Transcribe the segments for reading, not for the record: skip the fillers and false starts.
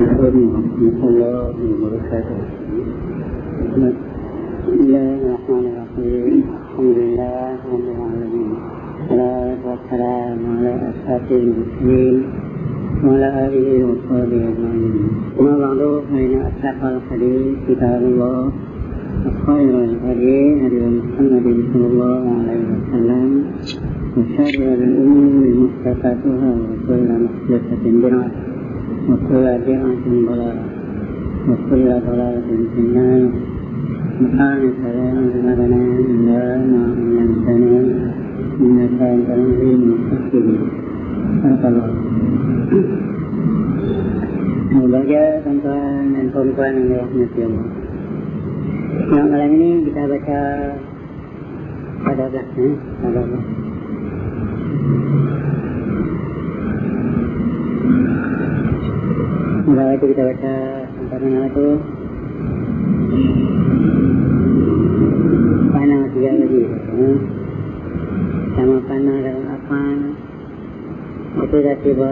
ورحمة الله وبركاته. بسم الله الرحمن الرحيم. الحمد لله رب العالمين. والصلاة والسلام على أشرف المرسلين وعلى آله وصحبه أجمعين. أما بعد فإن أصدق الحديث كتاب الله وخير الهدي هدي محمد صلى الله عليه وسلم وشر الأمور محدثاتها وكل محدثة بدعة وكل بدعة ضلالة وكل ضلالة في النار. سبحانك لا علم لنا إلا ما علمتنا إنك أنت العليم الحكيم. صدق الله. Bahagia tuan-tuan dan puan-puan yang dirahmati Allah. Yang malam ini kita baca pada belakang, Mulai itu kita baca sampai mana itu? Panah tiga lagi. Sama panah dalam afan. Itu dah tiba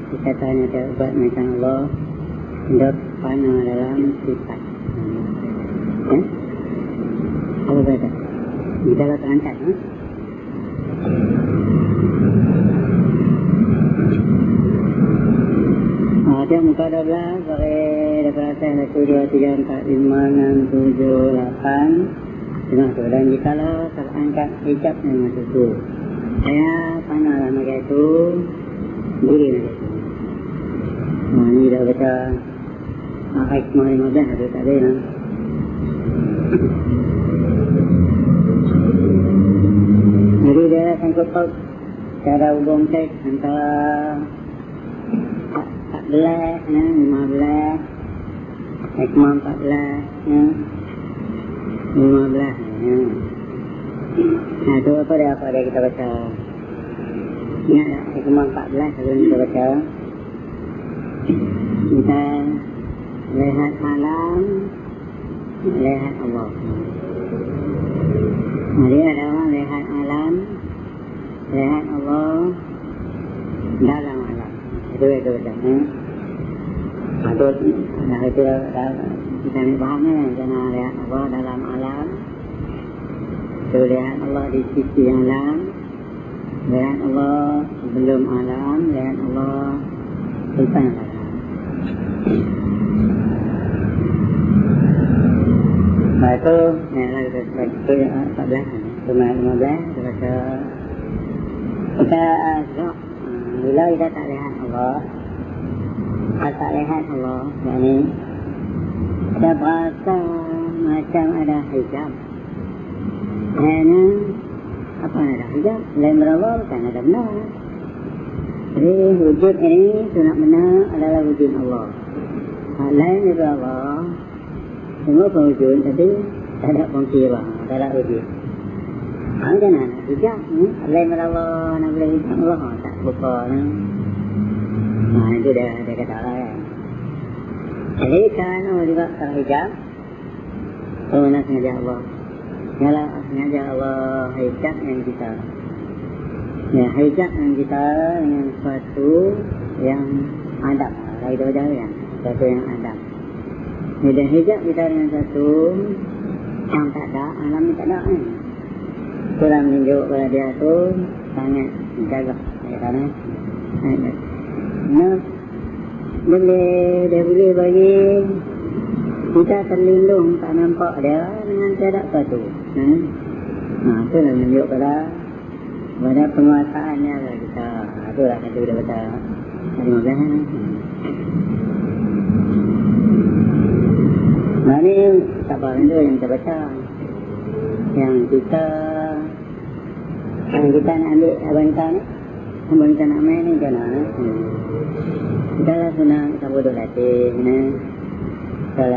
dikatanya terbuat macam Allah untuk panah dalam sifat. Apa beda? Kita lah terangkat. Ada muka 12 boleh dapat rasa 1, 2, 3, 4, 5, 6, 7, 8 Tengah tu. Dan jikalau terangkat hijab dengan itu, saya panah lama itu diri macam itu. Ini dah baca hikmah 15 ada tak ada lah. Jadi dia sangkut paut cara hubung teks antara 14, 15, hikmah 14, 15. Nah itu apa dia kita baca. Ingat tak hikmah 14 sebelum kita baca. Kita lihat alam, lihat Allah. Jadi ada orang lihat alam, lihat Allah dalam alam. Itu betul. Atau nah itu kita ni fahamnya jangan lihat Allah dalam alam. Itu lihat Allah di sisi alam, lihat Allah sebelum alam, lihat Allah lepas alam. Nah itu itu yang 14, cuma 15 kita azab. Bila kita tak lihat Allah, tak lihat Allah, yakni kita berasa macam ada hijab. Kerana apa ada hijab? Lain Allah bukan ada benar. Jadi wujud ini sunat benar adalah wujud Allah. Lain daripada Allah, semua wujud tadi tak ada fungsi apa, tak ada wujud. Macam mana? Hijab lain daripada Allah, nak boleh hijab Allah tak buka. Nah itu dia kata lah kan. Jadi kerana juga kalau hijab, mana sengaja Allah? Yalah sengaja Allah hijab yang kita. Ya hijab yang kita dengan sesuatu yang adab. Lain daripada yang sesuatu yang adab. Bila hijab kita dengan sesuatu yang tak ada, alam ni tak ada kan. Itulah menunjuk kepada dia tu sangat jaga. Kerana dia boleh bagi kita terlindung tak nampak dia dengan tiada sesuatu. Itulah menunjuk pada penguasaannya lah kita. Itulah kata kita baca 15. Nah ni sabar itu yang kita baca. Yang kita nak ambil abang kita ni, abang kita nak main ni jangan. Kita lah senang kita bodoh latih ni. Kita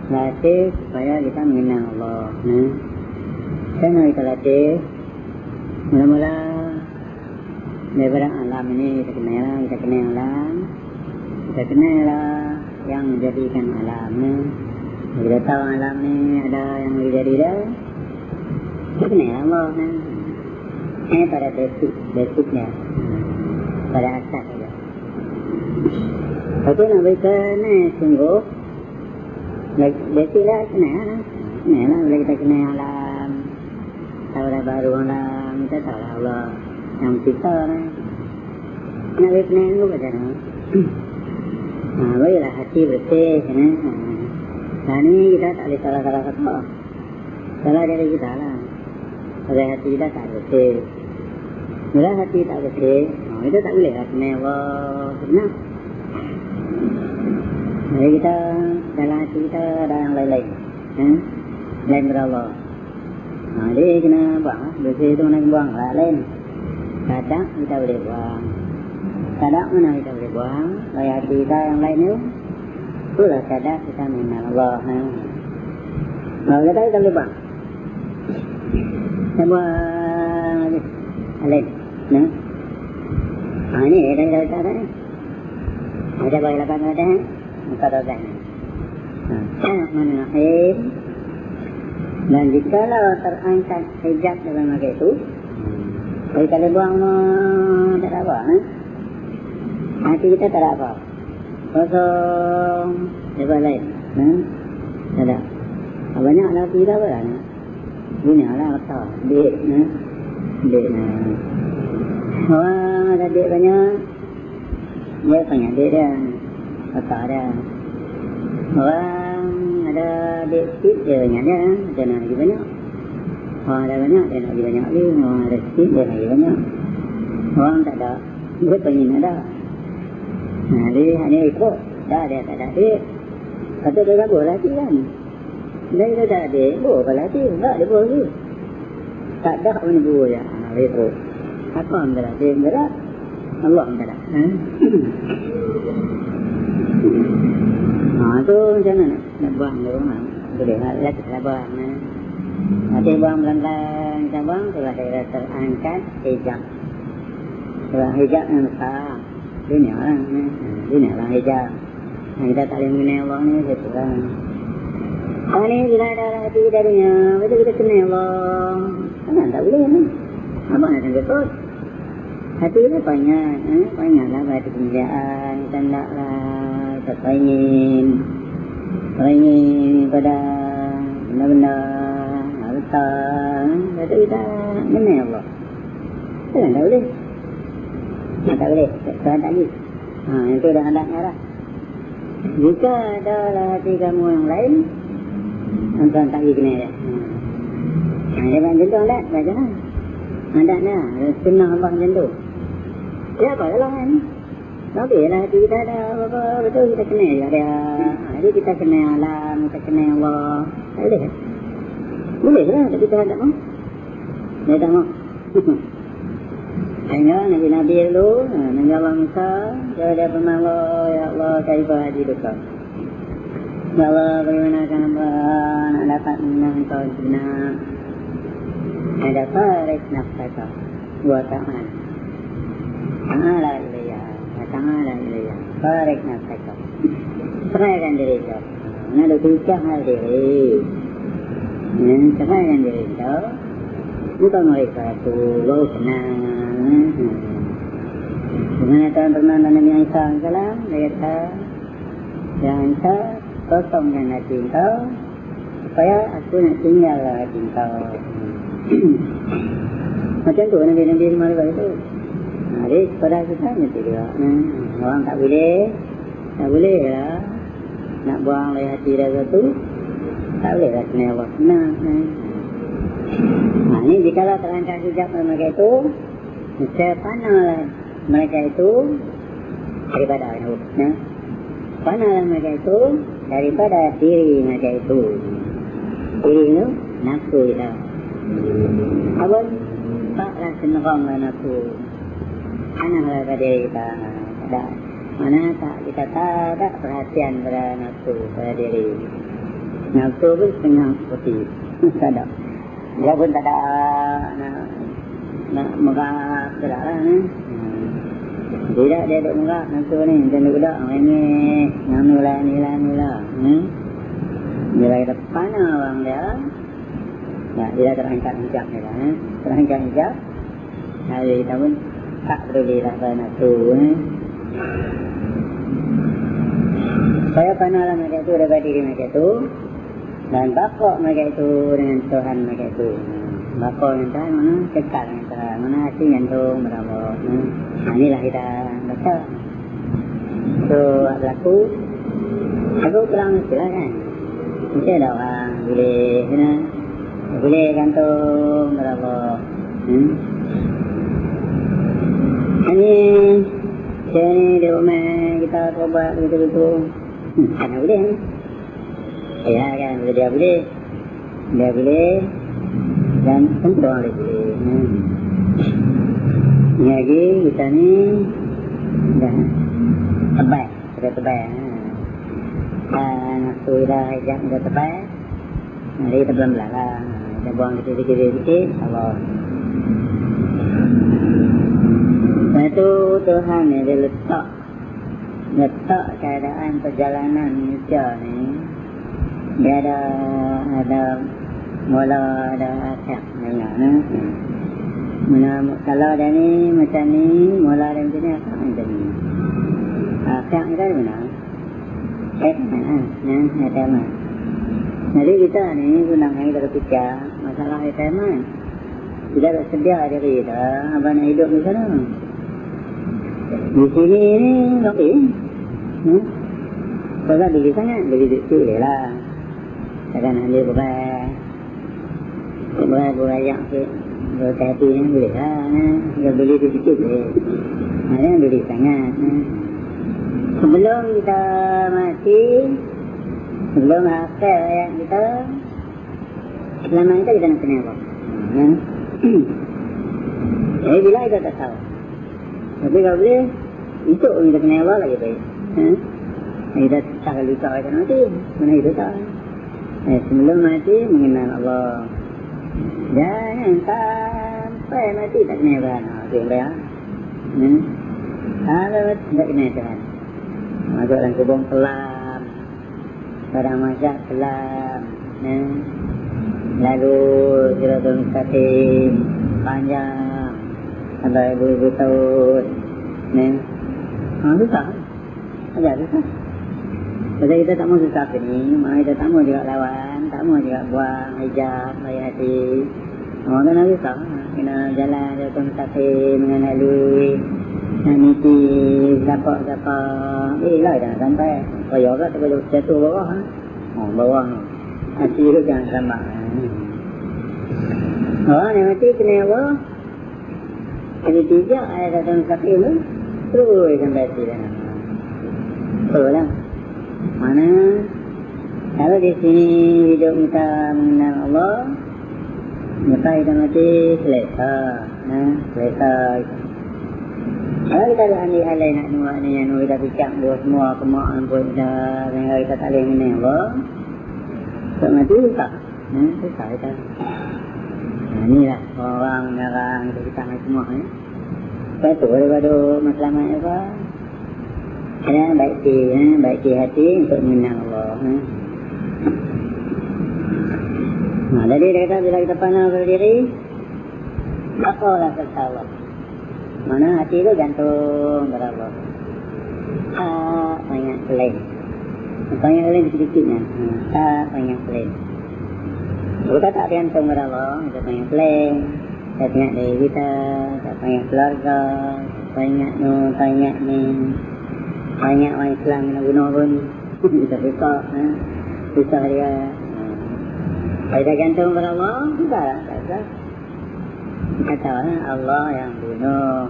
latih supaya kita mengenal Allah. Kita nak kita latih mula-mula daripada alam ini kita kenal alam. Kita kenal lah yang menjadikan alam ni. Kita tahu alam ni ada yang boleh jadi dah. Kita kenal Allah ni. Pada basicnya, pada asas saja. Tapi nak baca ni sungguh, desilah kena lah. Kena lah bila kita kena alam. Tahu dah baru alam, kita tahu lah Allah yang kita lah. Nak baca kena dulu baca lah. Baiklah hati bersih. Nah ni kita tak boleh salah-salah kata. Salah dari kita lah. Kalau hati kita tak bersih. Bila hati tak bersih, itu tak boleh lah kena Allah benar. Jadi kita dalam hati kita ada yang lain-lain. Lain berallah. Jadi kena buang. Bersih itu kena buang lah lain. Kadang kita boleh buang. Kadang mana kita boleh buang. Kalau hati kita yang lain itu, itulah kadang kita mengenal Allah. Kalau kita boleh buang. Kita buang lagi. Lain. Ini kita kata ni. Ada bagi lapan kata ni. Muka dosa ni. Bismillahirrahmanirrahim. Dan jikalau terangkat hijab dalam maka itu, kalau kita buang tak ada apa. Hati kita tak ada apa. Kosong. Lepas lain. Tak ada. Banyak lah hati kita apa lah. Banyak lah kata. Dek. Dek. Orang ada dek banyak. Dia banyak dek dia. Kata dia. Orang ada dek sikit dia banyak dia. Dia nak lagi banyak. Orang ada banyak dia nak lagi banyak lagi. Orang ada sikit dia nak lagi banyak. Orang tak ada. Dia pengen ada. Dia hanya ikut. Dah dia tak ada dek. Kata dia kabur lagi kan. Dia tak ada dek. Boleh lagi. Tak dia boleh lagi. Tak ada pun ibu je. Dia ikut. Apa yang berat? Dia berat. Allah yang berat. Itu macam mana nak buang dulu. Boleh lah kita buang. Nanti buang pelan-pelan. Kita buang. Setelah kita terangkat hijab. Setelah hijab yang besar. Dunia lah. Dunia lah hijab. Kita tak boleh mengenai Allah ni. Itu lah. Kalau ni bila ada hati kita dunia. Betul kita kenal Allah. Kan tak boleh ni. Apa nak betul? Hati kita banyak. Banyaklah berarti kemuliaan. Kita naklah. Kita pengen pada benda-benda harta. Betul kita kenal Allah. Kan tak boleh. Tak boleh. Tak lagi. Itu dah adatnya lah. Jika ada hati kamu yang lain, tuan tak pergi kena dia. Dia macam tu adat. Macam mana? Adatnya. Sunnah Allah macam tu. Dia apa dalam kan? Tapi lah hati kita ada apa-apa. Betul kita kena juga dia. Jadi kita kena alam. Kita kena Allah. Tak boleh kan? Boleh lah. Tapi kita tak mahu. Dia tak mahu. Hingga Nabi dulu. Nabi Allah Musa. Dia firman Allah. Ya Allah. Kaifah haji duka. Ya Allah. Bagaimana kan hamba nak dapat menang kau benar. Ada farik nafsaka. Buat ta'ala. Ta'ala ilayah. Ta'ala ilayah. Farik nafsaka. Serahkan diri kau. Nak dukung diri. Serahkan diri kau. Bukan mereka tu. Lo senang. Dengan Tuhan firman Nabi Isa Salam. Dia kata. Yang Isa. Kosongkan hati kau. Supaya aku nak tinggal hati kau. Macam tu Nabi-Nabi Marifat itu. Jadi pada kita nanti juga. Orang tak boleh lah. Nak buang oleh hati dah satu. Tak boleh lah kena Allah. Ini jikalau terangkat hijab mereka itu. Sepanalah mereka itu. Daripada itu. Panalah mereka itu. Daripada diri mereka itu. Diri itu nafsu kita. Awal taklah cenderunglah nafsu. Anaklah pada diri kita. Tak. Mana tak kita tak ada perhatian pada nafsu pada diri. Nafsu pun setengah seperti tak ada. Dia pun tak ada nak megah tidak lah ni. Tidak dia duduk megah nafsu ni. Macam duduk ini nganulah nilah. Bila kita panah orang dia. Ya, dia terangkat hijab ni lah. Terangkat hijab. Hari kita pun tak peduli lah pada nafsu. Supaya panalah mereka itu dapat diri mereka itu dan bakok mereka itu dengan Tuhan mereka itu. Bakok dengan Tuhan mana kekal dengan Tuhan, mana asing gantung berapa. Inilah kita baca. So laku, aku pulang istilah kan. Mesti ada orang boleh gantung berapa. Ini sini di rumah kita coba betul-betul. Karena boleh ni. Ya kan, dia boleh dan tentu orang boleh. Ini lagi kita ni dah tebal, sudah tebal. Nafsu dah hijab dah tebal. Jadi kita belum lah. Kita buang sedikit-sedikit. Allah. Itu Tuhan ni dia letak keadaan perjalanan manusia ni. Dia ada mula ada akhir. Kalau ada ni macam ni, mula ada macam ni, akhir macam ni. Akhir ni kan mana? Ada mana? Jadi kita ni senang kita berfikir masalah retirement. Kita tak sedia diri kita, apa nak hidup di sana. Di sini ni okey. Kalau beli sangat, beli duit boleh lah. Takkan nak beli beberapa yang berkati ni boleh lah. Kalau beli duit sikit boleh. Ada yang beli sangat. Sebelum kita mati, sebelum akhir hayat kita, selama kita nak kena apa? Jadi bila kita tak tahu. Tapi kalau boleh, esok kita kena apa lagi baik. Kita tak lupa kita mati. Mana itu tak? Sebelum mati, mengenal Allah. Jangan sampai mati tak kena apa. Itu yang baik. Kalau tak kena Tuhan. Masuk dalam kubung kelam. Pada masyarakat kelam. Lalu Siratul Mustaqim panjang sampai ribu tahun. Susah. Ajar susah. Jadi kita tak mau susah ni, kita tak mau juga lawan, tak mau juga buang hijab, bayar hati. Kan susah. Kena jalan Siratul Mustaqim mengenali niti siapa-siapa. Lah jangan sampai. Kaya kat terlalu jatuh bawah. Bawah ni. Hati tu jangan sampai. Orang yang mati kena apa? Kena tijak ada Siratul Mustaqim tu. Terus sampai hati dah. Betul lah. Mana? Kalau di sini hidup kita mengenal Allah, maka kita mati selesai. Selesai. Kalau kita ada hal lain nak nuak ni, yang kita fikir buat semua kemahan pun dah, kalau kita tak boleh mengenal Allah, tak mati susah. Susah kita. Inilah orang kita semua ni. Betul daripada matlamat apa? Ada baik hati untuk mengenal Allah. Jadi dia kata bila kita pandang pada diri, apalah kata Allah. Mana hati itu gantung pada Allah. Banyak selain. Banyak selain sedikitnya. Banyak selain. Kita tak gantung pada Allah, kita banyak selain. Kita ingat diri kita, kita banyak keluarga, banyak ni. Banyak orang Islam nak guna pun. Kita susah. Susah dia. Kalau kita gantung pada Allah, susah lah. Kata Allah yang bunuh.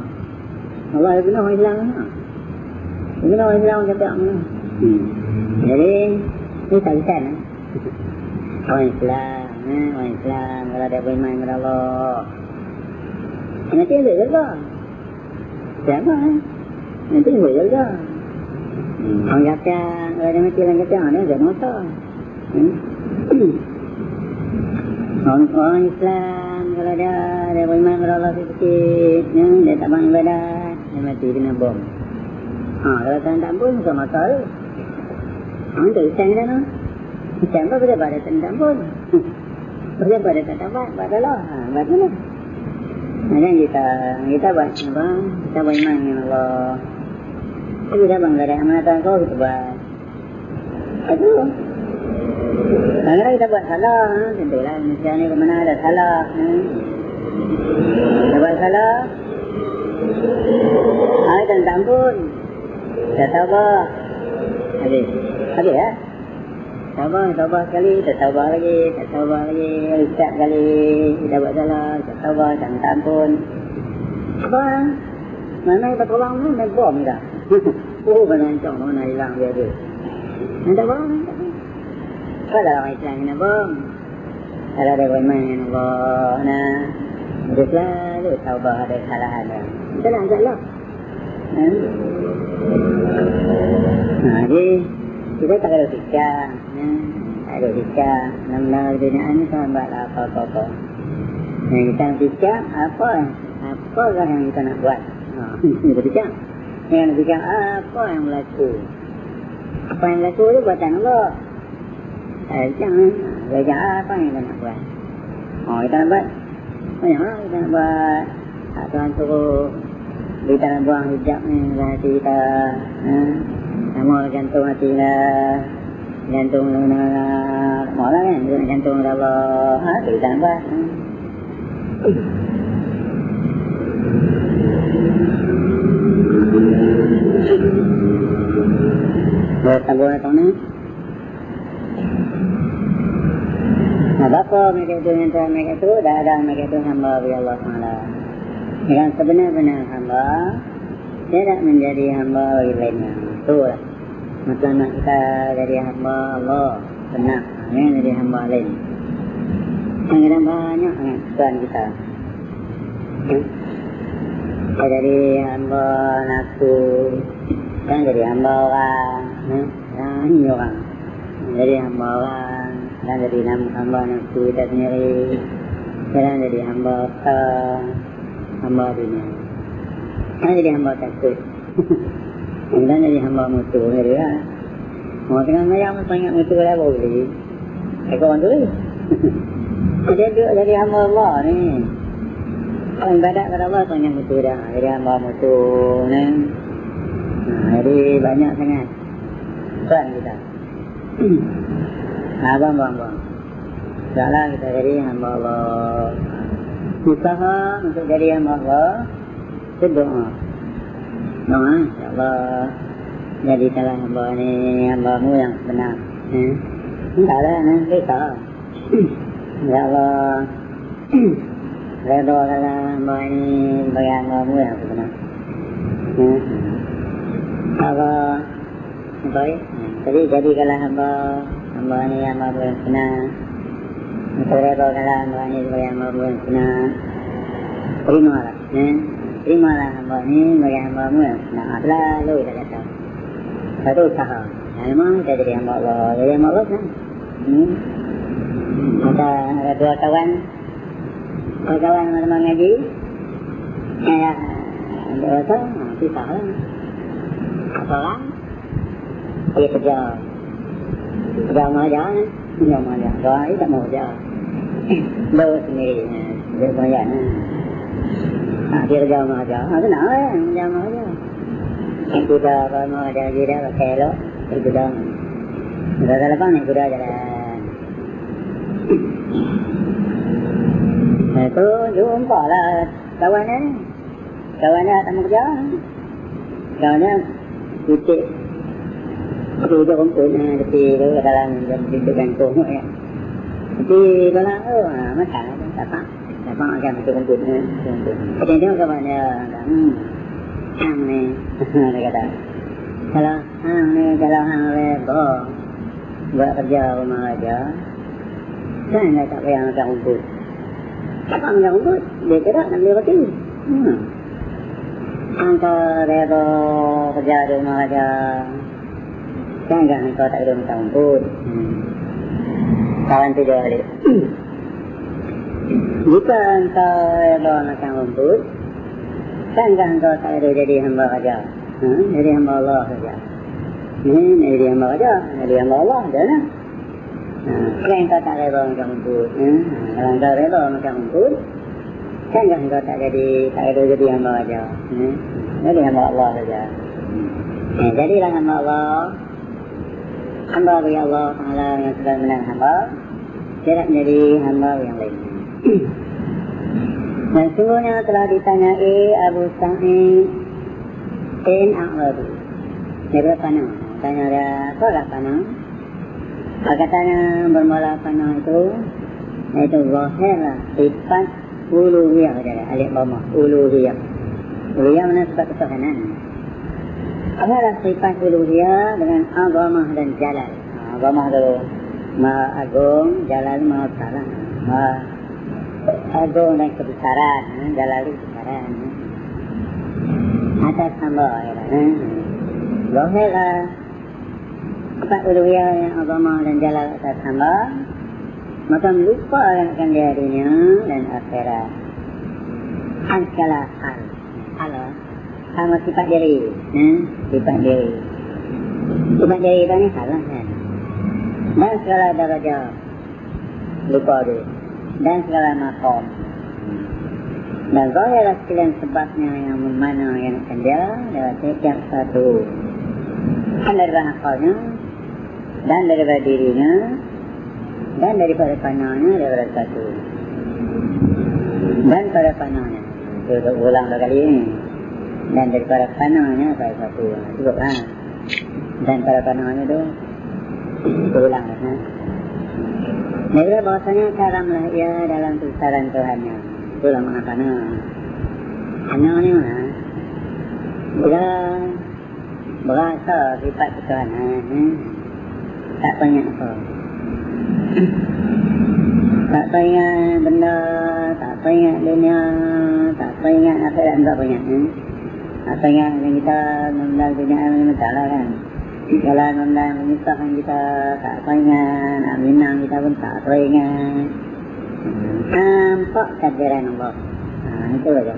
Allah yang bunuh orang Islam. Dia bunuh orang Islam macam mana? Jadi, ini tak bisa. Orang Islam. Kalau dia beriman kepada Allah. Nanti dia jaga. Siapa? Nanti dia jaga. Orang kacang, kalau dia mati orang kacang, dia jangan motor. Orang Islam, kalau dia beriman kepada Allah sikit, dia tak bangun ibadat, dia mati kena bom. Kalau tak bom, bukan motor. Orang tu Islam kita no. Islam apa pada pada tak bom. Pada tak dapat, pada Allah. Baca lah. Macam kita buat apa? Kita beriman dengan Allah. Kita bangga dari amanatan kau kita buat. Itu. Kadang kita buat salah, tentulah Malaysia ni ke mana ada salah. Kita buat salah. Dan tampun. Dah sabar. Habis ya. Sabar sekali, tak sabar lagi, rusak kali, kita buat salah, tak sabar, jangan tampun. Abang, mana kita tolong ni, main bom dah. Benancong, mana hilang dia tu. Nanti bom, kalau orang Islam kena bom, kalau ada bermain, Allah, dia selalu sabar ada kesalahan dia. Salah. Jadi, kita tak ada fikir, tak ada fikir, nama dunia ni sama apa-apa. Kita fikir apa yang kita nak buat. Kita fikir. Kita fikir apa yang berlaku. Apa yang berlaku tu buatan Allah. Jangan fikir apa yang kita nak buat. Kita nak buat. Banyak lah kita nak buat. Tuhan suruh kita nak buang hijab ni hati kita. Nama gantung hati lah. Gantung lah. Malah kan kita nak gantung Allah. Kita nak buat. Sambung datang ni. Bapa mereka itu yang Tuhan mereka itu dah mereka itu hamba bagi Allah SWT. Yang sebenar-benar hamba tidak menjadi hamba bagi lainnya. Itulah matlamat kita jadi hamba Allah. Benar. Ini jadi hamba lain. Yang kita banyak dengan Tuhan kita. Kita jadi hamba nafsu. Kan jadi hamba orang. Ini orang. Jadi hamba orang. Dan jadi hamba nafsu kita sendiri. Dan jadi hamba hamba dunia. Dan jadi hamba takut. Dan jadi hamba mutu. Mau tengah mayang sangat mutu lah boleh. Kawan tu ni. Jadi hamba Allah ni. Orang ibadat kepada Allah sangat mutu dah. Jadi hamba mutu ni. Jadi banyak sangat. Tuan kita. Abang. Taklah kita jadi hamba Allah. Usaha untuk jadi hamba Allah. Itu doa. Doa, insyaAllah. Jadi salah hamba ni, hambamu yang benar. Tak ada, kita. InsyaAllah. Redokanlah hamba ni bagi hambamu yang benar. Allah. Baik. Jadikanlah hamba ni hamba yang benar. Redokanlah hamba ni bagi hambamu yang benar. Terimalah. Terimalah hamba ni bagi hambamu yang benar. Selalu kita kata. Satu usaha. Memang kita jadi hamba Allah. Jadi hamba Allah kan? Ada dua kawan. Kawan teman ngaji. Ada rasa, pisah lah. Seorang. Dia kerja. Kerja maja kan? Kerja maja. Doa ni tak mau kerja. Bawa sendiri. Dia bayar. Dia kerja maja. Kenapa kan? Kerja maja. Kuda kalau ada jeda kelok. Kuda. Kuda lepas ni kuda jalan. Itu jumpa lah kawannya. Kawannya tak mau kerja. Kawannya putih. Itu dia rumput ni. Tapi tu dalam pintu gantung. Tapi kalau macam dapat akan pintu rumput ni. Tengok kawannya. Hang ni. Dia kata. Kalau hang ni, kalau hang lebar. Buat kerja rumah aja. Kan tak payah makan rumput. Tak payah makan rumput. Dia kira nak beli roti. Angka reba kerja di rumah aja. Kan angka tak ada makan rumput. Kawan tu dia balik. Jika angka reba makan rumput. Kan angka tak ada jadi hamba aja. Jadi hamba Allah saja. Ini jadi hamba aja. Jadi hamba Allah saja lah. Kalau engkau tak reda macam rumput, kalau engkau reda macam rumput, kan engkau tak jadi hamba aja. Jadi hamba Allah saja. Jadilah hamba Allah. hamba bagi Allah Ta'ala yang sudah menang hamba tidak menjadi hamba yang lain. Dan sungguhnya telah ditanyai Abu Sa'id bin A'radi daripada panah. Tanya dia, apalah panah? Katanya bermula panah itu iaitu zahir lah, sifat uluhiyah saja, alif bawah uluhiyah. Uluhiyah mana sifat ketuhanan. Adalah sifat uluhiyah dengan azamah dan jalal. Azamah itu Maha Agung, jalal Maha Besar. Maha Agung dan kebesaran, jalal itu kebesaran. Atas hamba zahir lah sifat uluhiyah yang azamah dan jalal atas hamba. Maka lupa akan dia dunia dan akhirat. Segala hal. Sama sifat diri. Sifat diri. Sifat diri itu ni salah kan. Dan segala darajat. Lupa dia. Dan segala makom. Dan zahirlah sekalian sebabnya yang mana yang akan dia dalam setiap satu. Dan daripada akalnya. Dan daripada dirinya. Dan daripada panahnya daripada satu. Dan pada panahnya. Itu ulang kali ini. Dan daripada panahnya pada satu. Cukup lah. Dan pada panahnya itu. Ulang lah. Jadi bahasanya karamlah ia dalam kebesaran Tuhannya. Itulah makna panah. Panah ni mana? Bila berasa sifat Tuhanan. Tak banyak apa. Tak ingat benda, tak ingat dunia, tak ingat akhirat, tak ingat. Tak ingat yang kita mengenal dunia yang mencalah kan. Kalau mengenal menyusahkan kita, tak ingat, nak minang kita pun tak ingat. Nampak kehadiran Allah. Itu saja.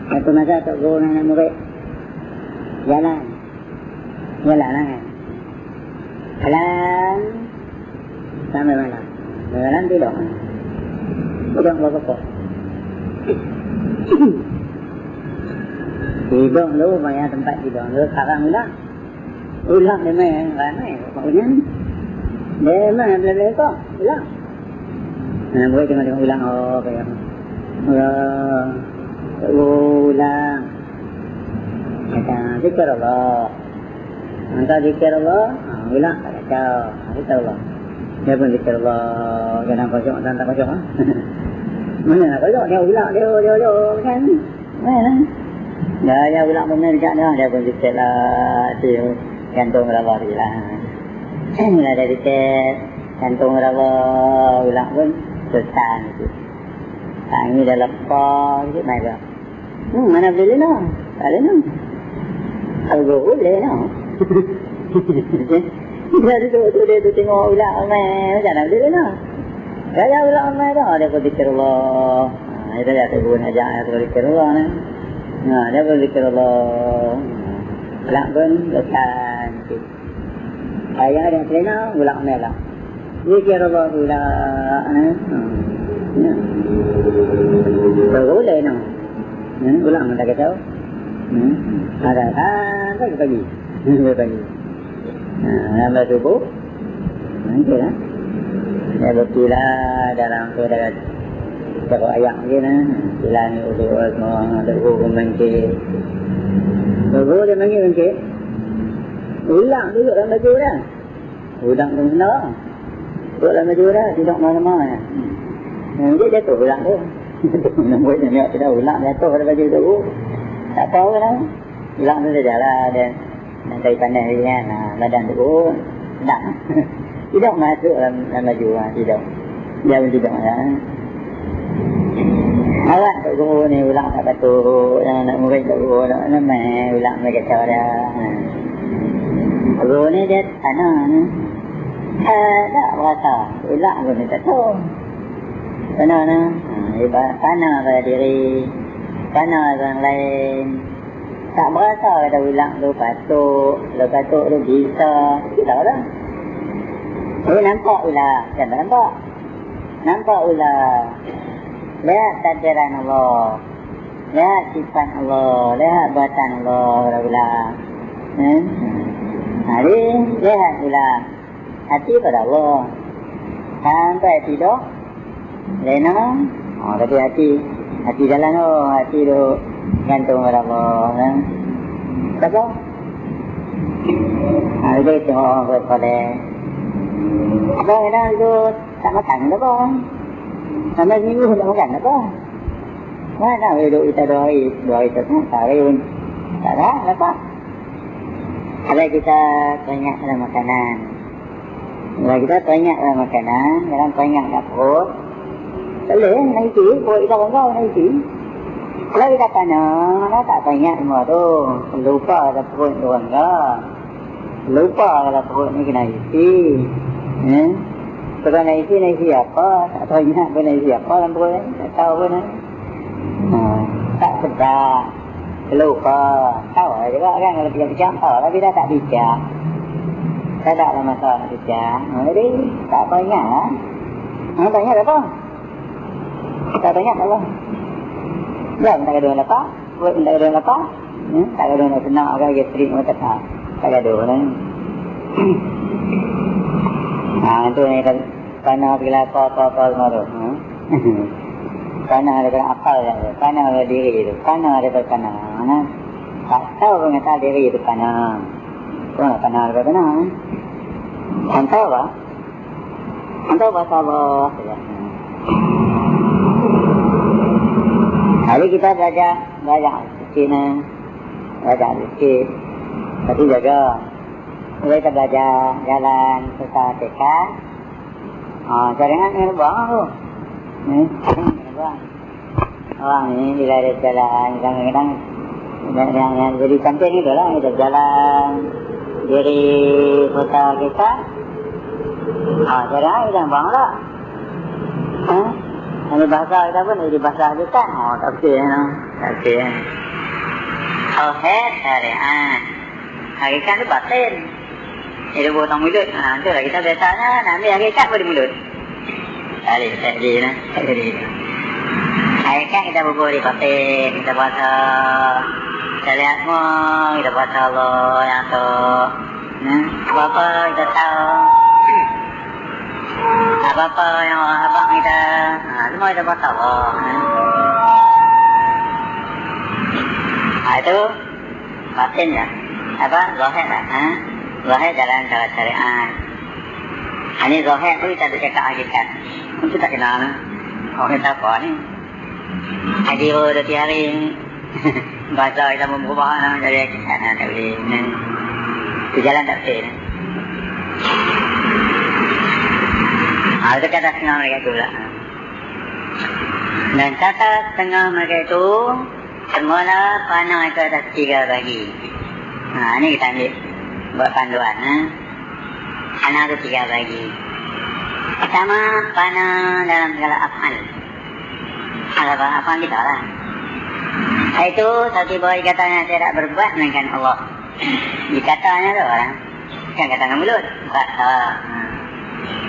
Satu masa Tok Guru dengan anak murid jalan lah kan. Jalan sampai malam. Jalan tidur. Tidur berapa kok. Tidur dulu banyak tempat tidur. Dulu sekarang ulang. Ulang dia main. Ramai pokoknya. Dia main bila-bila kok. Ulang. Nah, boleh tengok ulang. Oh, kayak ulang. Kata, zikir Allah. Maka zikir Allah, ulang tak kacau. Zikir Allah. Dia pun zikir Allah. Jangan kosong, dan tak kosong. Mana nak kosong? Dia ulang, dia kan. Mana? Dia ulang benar dekat dia. Dia pun zikir lah. Dia gantung Allah dia lah. Bila dia zikir, gantung Allah. Ulang pun susah. Tangi dah lepas. Main ke? Mana boleh lah. Tak boleh lah. Kalau boleh lah. Dia tu tengok ulang ramai. Macam mana boleh lah. Kaya ulang ramai dah. Dia pun zikir Allah. Itu dia tu pun ajak. Dia pun zikir Allah ni. Dia pun zikir Allah. Ulang pun lesan. Kaya dia terina ulang ramai lah. Zikir Allah ulang. Boleh lah. Ulang tak kata. Ada tak pagi. Pagi. Nama subuh. Nanti lah. Dia berpila dalam tu dekat cakap ayam je lah. Pila ni udah semua. Ada guru mencik. Guru dia panggil mencik. Ulang duduk dalam baju dah. Ulang tu benar. Duduk dalam baju dah. Tidak mana-mana. Mencik jatuh ulang tu. Nombor dia nak tidak ulang jatuh pada baju tu. Tak tahu lah. Ulang tu saja lah. Dan dari pandai dia kan. Badan tu sedap. Tidak masuk dalam baju lah. Tidak. Dia pun tidak lah. Awak Tok Guru ni ulang tak patut. Nak murid Tok Guru nak main. Ulang mereka kacau dah. Tok Guru ni dia tanah ni. Tak berasa. Ulang pun dia tak tahu. Tanah ni. Tanah pada diri. Tanah orang lain. Tak berasa kata ulang tu patut. Kalau patut tu bisa. Tak lah. Tapi nampak ulang. Kan tak nampak? Nampak ulang. Lihat takdiran Allah. lihat sifat Allah, lihat buatan Allah bila. Hari lihat bila hati pada Allah. Sampai tidur, lena. Tapi hati jalan hati tu gantung pada Allah. Apa? Itu tengok pada. Apa itu tak makan apa? Sampai minggu tak makan apa? Mana hidup kita dua itu tak rayun, tak ada apa? Kalau kita banyak dalam makanan, kalau kita banyak dalam makanan, dalam banyak kat perut, boleh naik perut kita bangga naik. Kalau kita kana, tak banyak semua tu, lupa ada perut tu bangga, lupa kalau perut ni kena isi. Kalau nak isi apa? Tak tahu ingat pun nak isi apa dalam perut ni, tak tahu pun. Tak sedar, lupa, tahu juga kan kalau bijak tahu, tapi dah tak bijak. Tak ada masalah nak bijak. Jadi tak banyak lah. Banyak apa? Tak banyak apa? Belum tak ada apa? Buat tak ada apa? Tak ada nak senang agak gastrik macam tak. Tak ada lah. Itu ni kan panah bila apa semua tu. Panah daripada akal je. Panah daripada diri tu. Panah daripada panah. Tak tahu pun kata diri itu panah. Kau panah daripada panah. Entah apa? Entah bahasa Allah. Hari kita belajar sikit ni. Belajar sikit. Tapi jaga. Kita belajar jalan susah tekan. Jaringan ni buang tu. Orang ni bila dia jalan, kadang-kadang yang jadi cantik ni adalah dia jalan dari kota kita. Jaringan kita buang tak? Ini bahasa kita pun jadi bahasa kita. Tak kira. Tak kira. Tauhid syariat. Hakikat tu batin. Dia buat mulut. Itulah kita biasanya nak ambil hakikat pun di mulut. Tak jadi. Hakikat kita berbuat di batin. Kita bahasa. Kita lihat semua. Kita bahasa Allah yang tu. Apa-apa kita tahu. Apa-apa yang orang abang kita. Semua kita bahasa Allah. Itu batin ya. Apa? Zahir lah. Zahir jalan cara syariat. Ini zahir tu kita ada cakap hakikat. Itu tak kenal lah. Orang kita apa ni? Haji baru 2 hari. Bahasa kita berubah lah. Jadi hakikat lah. Tak boleh. Itu jalan tak boleh. Itu kata setengah mereka tu lah. Dan kata setengah mereka itu semula panah itu ada 3 bagi. Ini kita ambil buat panduan. Panah itu 3 bagi. Pertama, panah dalam segala afal. Afal kita lah. Itu satu bahawa katanya tidak berbuat melainkan Allah. Dikatanya tu orang. Kan kata dengan mulut.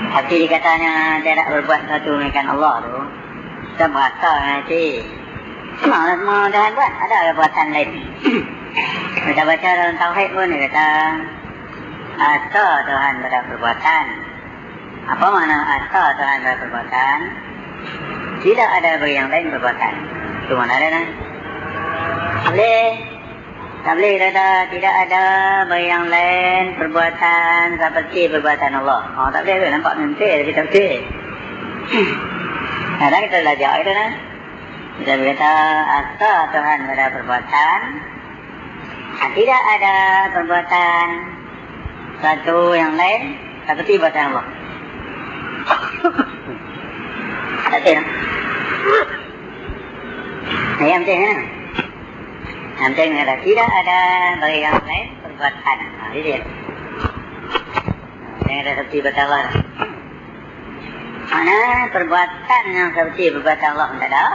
Tapi dikatanya tidak berbuat satu melainkan Allah tu. Kita berasa nanti. Semua Tuhan buat. Ada perbuatan lain. Kita baca dalam Tauhid pun dia kata asa Tuhan pada perbuatan. Apa makna asa Tuhan pada perbuatan? Tidak ada bagi yang lain perbuatan. Itu mana ada kan? Tak boleh kata tidak ada bagi yang lain perbuatan seperti perbuatan Allah. Tak boleh tu. Nampak nanti tapi tak boleh. Kadang kita belajar itu kan? Kita berkata asa Tuhan pada perbuatan. Tidak ada perbuatan satu yang lain seperti perbuatan Allah. Tak tahu. Yang penting kan? Yang penting adalah tidak ada bagi yang lain perbuatan. Ini dia. Yang ada seperti perbuatan Allah. Mana perbuatan yang seperti perbuatan Allah tidak ada.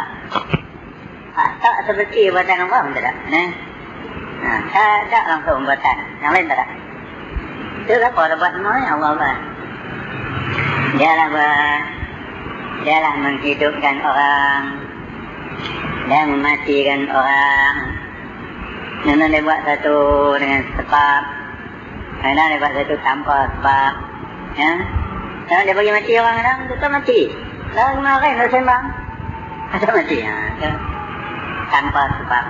Tak seperti perbuatan Allah tidak ada. Tak ada langsung perbuatan. Yang lain tak ada. Itu apa ada buat semuanya Allah buat. Dialah menghidupkan orang. dan mematikan orang. Jangan dia buat satu dengan sebab, kadang dia buat satu tanpa sebab. Ya, jangan dia bagi mati orang kadang tetap mati. Lalu kemarin dah sembang, tetap mati. Ya, tanpa sebab.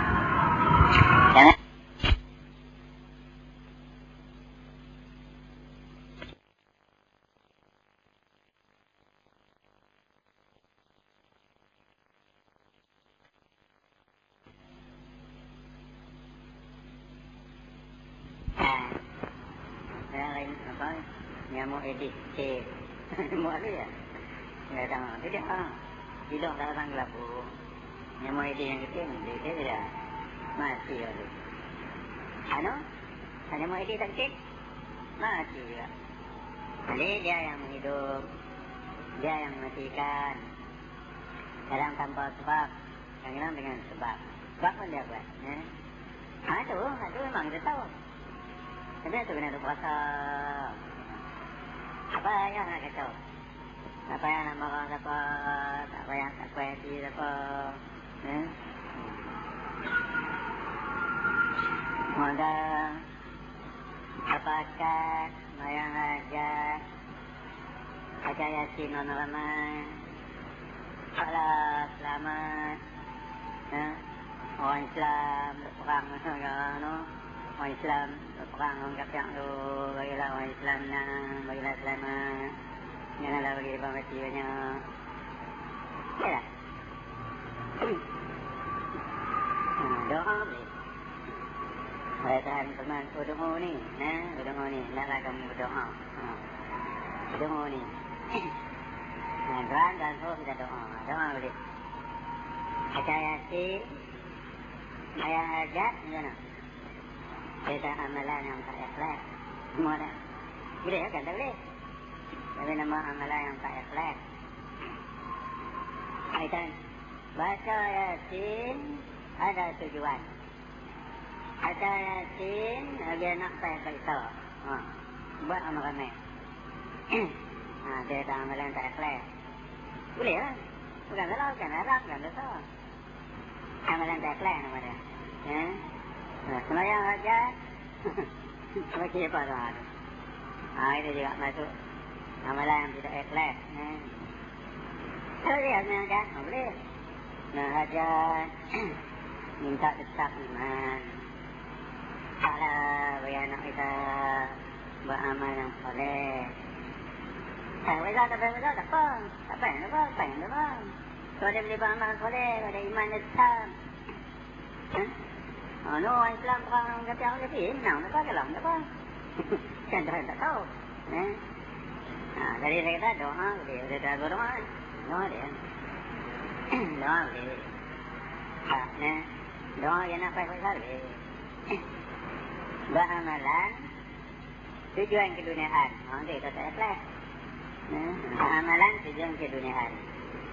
Jangan. Nyamuk edit cek nyamuk tu ya nggak tahu tu dia hidup dalam gelapung nyamuk edit yang kecil dia tidak mati tu nyamuk edit tak kecil mati juga. Jadi dia yang hidup, dia yang mematikan, kadang tanpa sebab, kadang dengan sebab pun dia buat itu memang kita tahu. Tapi itu kena berpuasa. Apa yang nak kacau? Apa yang nak marah siapa? Apa yang tak puas siapa? Maka apakah mayang aja Yasin non-ramai Allah selamat orang Islam berperang orang Islam berperang orang kafir tu, bagilah orang Islam menang, bagilah selamat, janganlah bagi mereka mati banyak. Ya tak? Doa boleh. Saya tahan teman berdoa ni, berdoa ni, hendaklah kamu berdoa. Berdoa ni. Tuan dan suruh kita doa boleh. Baca Yasin, ayat hajat, macam kita amalan yang tak ikhlas semua dah boleh kan? Tak boleh, tapi nama amalan yang tak ikhlas. Aitan baca Yasin ada tujuan. Baca Yasin dia nak baca buat amal ramai. Dia tak amalan tak ikhlas boleh lah, bukan salah, bukan haram, bukan dosa. Amalan tak ikhlas nama dia. Semayang saja bagi apa tuan? Itu juga masuk amalan yang tidak ikhlas. Boleh semayang saja, boleh. Hajat minta tetap iman. Taklah bagi anak kita beramal yang soleh. Wajah tak apa, tak apa. Tak apa. Kalau dia boleh beramal soleh, ada iman tetap. Orang Islam orang kata orang kafir menang tak kalah tak apa. Kan tak tahu. Dari saya kata doa boleh, dia berdoa. Doa dia. Doa boleh. Doa yang apa boleh. Beramalan tujuan keduniaan. Dia kata ikhlas. Amalan tujuan keduniaan.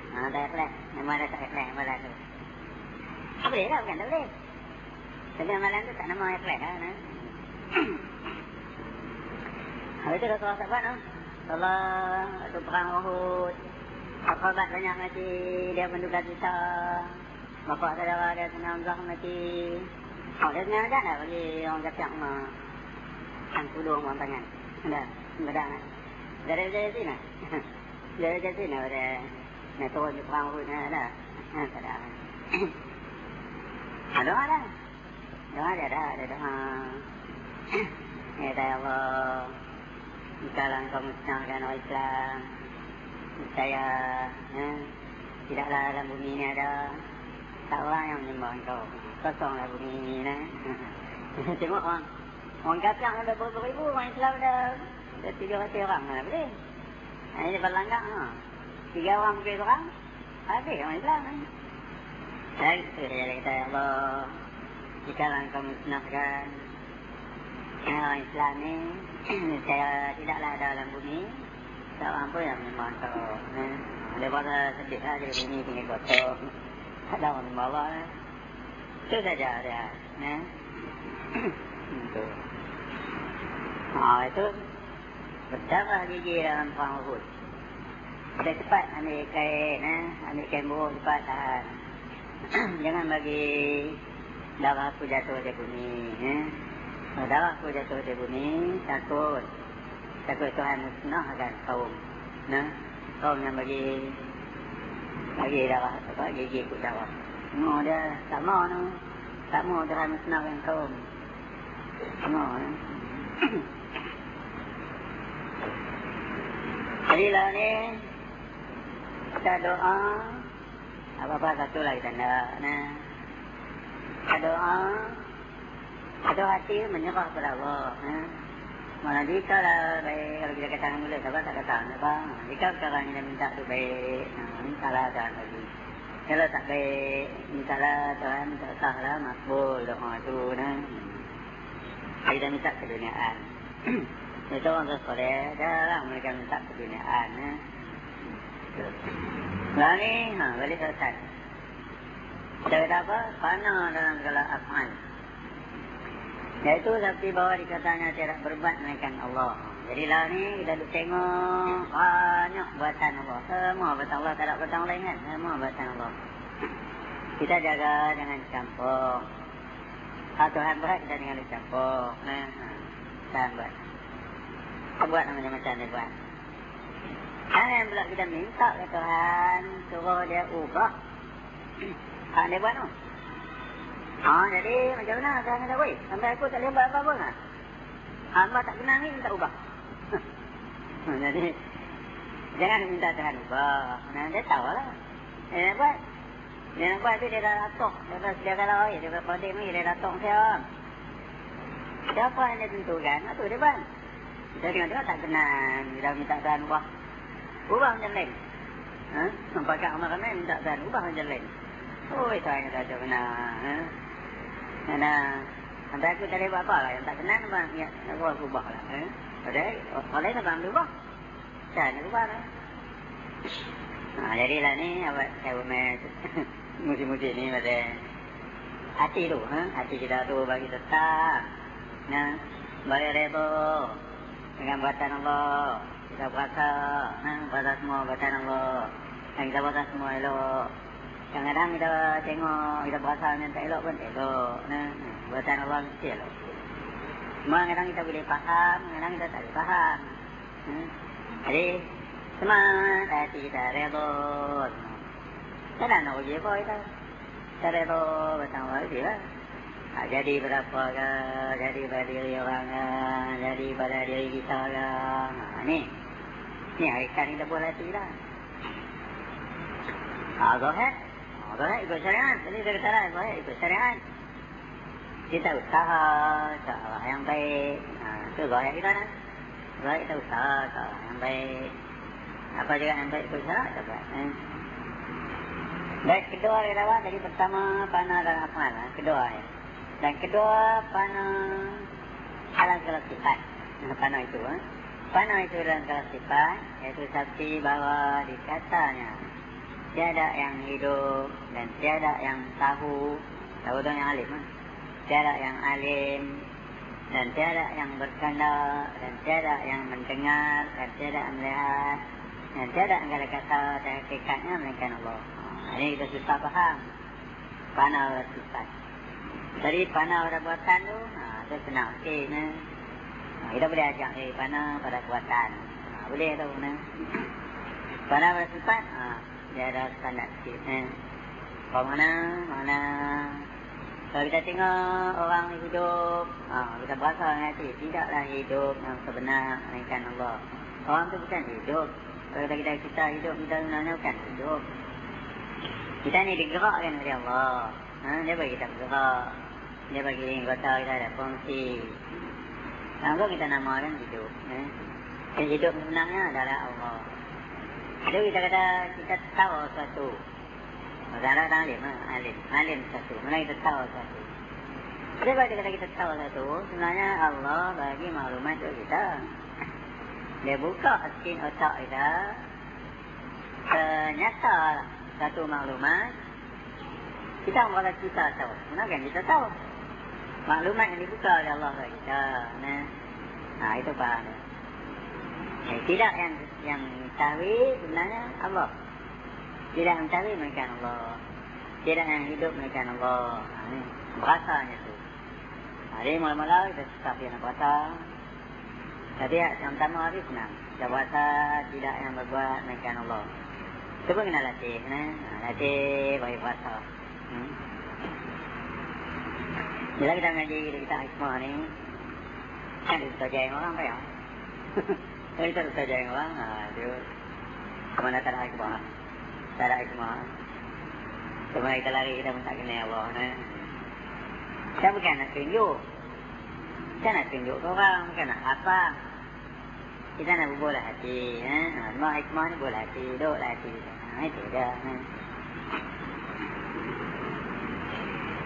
Tak ikhlas. Nama ada tak ikhlas amalan tu. Boleh lah, bukan tak boleh. Tapi amalan tu tak nama ikhlas lah. Habis tu Rasulullah sahabat Allah tu perang Uhud, sahabat banyak mati, dia menduga kita, bapak saudara dia senang Hamzah mati. Dia senang aja tak bagi orang kafir yang tudung orang tangan. Dah, bedang dari Yasin lah. Dari Yasin lah pada nak turun di perang Uhud dah. Tak ada. Doa dah. Doa dia dah, ada doa. Ya Allah, jikalau engkau musnahkan orang Islam, saya tidaklah dalam bumi ini ada tak orang yang menyembah engkau. Kosonglah bumi ini. Tengok orang kafir ada beribu-ribu, orang Islam ada 300 orang lah boleh. Ini berlanggang 3 orang mungkin orang, habis orang Islam. Dan itu dia kata Allah, jikalau engkau musnahkan orang Islam ni, saya tidaklah ada dalam bumi seorang pun yang menyembah engkau. Dia pada sedih lah jadi bumi tinggal kotor, ada orang menyembah Allah. Itu saja dia. Itu berdarah gigi dalam perang Uhud. Dia cepat ambil kain buruk cepat tahan. Jangan bagi darah aku jatuh di bumi. Kalau darah aku jatuh di bumi, takut Tuhan musnahkan kaum. Kaum yang bagi darah, gigi ikut darah. Dia tak mau Tuhan musnahkan kaum. Jadi lah ni kita doa apa-apa satu lah kita nak. Kita doa ada hati menyerah kepada Allah. Mana jika lah baik, kalau kita katakan boleh, siapa tak katakan apa. Jika sekarang kita minta tu baik, mintalah Tuhan bagi. Kalau tak baik, mintalah Tuhan tak sahlah makbul doa tu. Kita minta keduniaan. Itu orang soleh, jarang mereka minta keduniaan. Lalu ni, balik selesai. Kita kata apa? Fana dalam segala af'al. Iaitu seperti bahawa dikatanya tidak berbuat melainkan Allah. Jadi lah ni kita tengok banyak buatan Allah. Semua buatan Allah, tak ada buatan lain kan? Semua buatan Allah. Kita jaga jangan campur. Tuhan buat, kita jangan campur. Tuhan buat. Kita buat macam-macam dia buat. Jangan pula kita minta ke Tuhan suruh dia ubah. Dia buat tu. Jadi macam mana Tuhan kata, weh, sampai aku tak boleh buat apa-apa kan? Hamba tak kenal ni minta ubah. Jadi, jangan minta Tuhan ubah. Dia tahu lah. Dia nak buat tu dia dah latok. Dia kata, dia kata, kodik ni dia latok siapa. Siapa yang dia tentukan? Itu dia buat. Kita tengok-tengok tak kenal. Dia minta Tuhan ubah. Ubah macam lain. Pakai amal ramai minta Tuhan ubah macam lain. Tuhan kata macam mana? Sampai aku tak boleh buat apa lah. Yang tak kenal abang, aku ubah lah. Kalau lain abang boleh ubah. Saya nak ubah lah. Jadilah ni, saya umar musim-musim ni pada hati tu. Hati kita tu bagi tetap. Bagi reba dengan buatan Allah. Kita berasa, berasa semua buatan Allah. Dan kita berasa semua elok. Kadang-kadang kita tengok, kita berasa yang tak elok pun elok. Buatan Allah mesti elok. Cuma kadang kita boleh faham, kadang kita tak boleh faham. Jadi, semangat hati kita reda. Kadang nak uji apa kita? Kita reda buatan Allah je lah. Jadi berapa ke, jadi pada diri orang ke, jadi pada diri kita ke. Ni hakikat kita buat hati lah. Zahir ikut syariat. Tadi saya kata lah, Zahir ikut syariat. Kita usaha ke arah yang baik. Itu Zahir kita lah. Zahir kita usaha ke arah yang baik. Apa juga yang baik ikut syariat kita buat. Dan kedua kita buat, jadi pertama panah dan amal. Kedua ya. Dan kedua panah dalam segala sifat. Panah itu. Panah itu dalam segala sifat. Iaitu seperti bahawa dikatanya tiada yang hidup dan tiada yang tahu tu yang alim. Tiada yang alim dan tiada yang berkehendak dan tiada yang mendengar dan tiada yang melihat dan tiada segala kata dan hakikatnya melainkan Allah. Ini kita susah faham. Panah pada sifat. Jadi panah pada buatan tu, itu senang sikit. Kita boleh ajak panah pada buatan. Boleh tu. Panah pada sifat, dia ada standar sikit. Kalau mana kalau kita tengok orang hidup, kita berasa dengan hati, tidaklah hidup yang sebenar melainkan Allah. Orang tu bukan hidup. Kalau kita hidup, kita sebenarnya bukan hidup. Kita ni digerakkan oleh Allah. Dia bagi kita bergerak. Dia bagi anggota kita ada fungsi. Lalu kita namakan hidup. Hidup sebenarnya adalah Allah. Jadi kita kata kita tahu sesuatu. Masalah alim sesuatu. Mula kita tahu sesuatu. Jadi kalau kita tahu sesuatu, sebenarnya Allah bagi maklumat untuk kita. Dia buka skin otak kita. Ternyata satu maklumat. Kita merasa kita tahu. Sebenarnya kan kita tahu. Maklumat yang dibuka oleh Allah bagi kita. Itu faham. Tidak yang mengetahui sebenarnya Allah. Tidak mengetahui melainkan Allah. Tidak yang hidup menaikkan Allah. Ini bahasanya tu. Jadi mula-mula kita susah dia nak bahasa. Jadi yang pertama hari senang. Kita bahasa tidak yang berbuat menaikkan Allah. Cuba kena latih. Latih bagi bahasa. Bila kita mengaji kita hikmah ni, kan kita jaya orang apa ya? Kita jaya orang, dia kemana tak ada hikmah, tak ada hikmah. Kemana kita lari kita pun tak kenal Allah. Kita bukan nak tunjuk, kita nak tunjuk ke orang, bukan nak apa. Kita nak berbola hati, semua hikmah ni bola hati, duduklah hati. Itu je.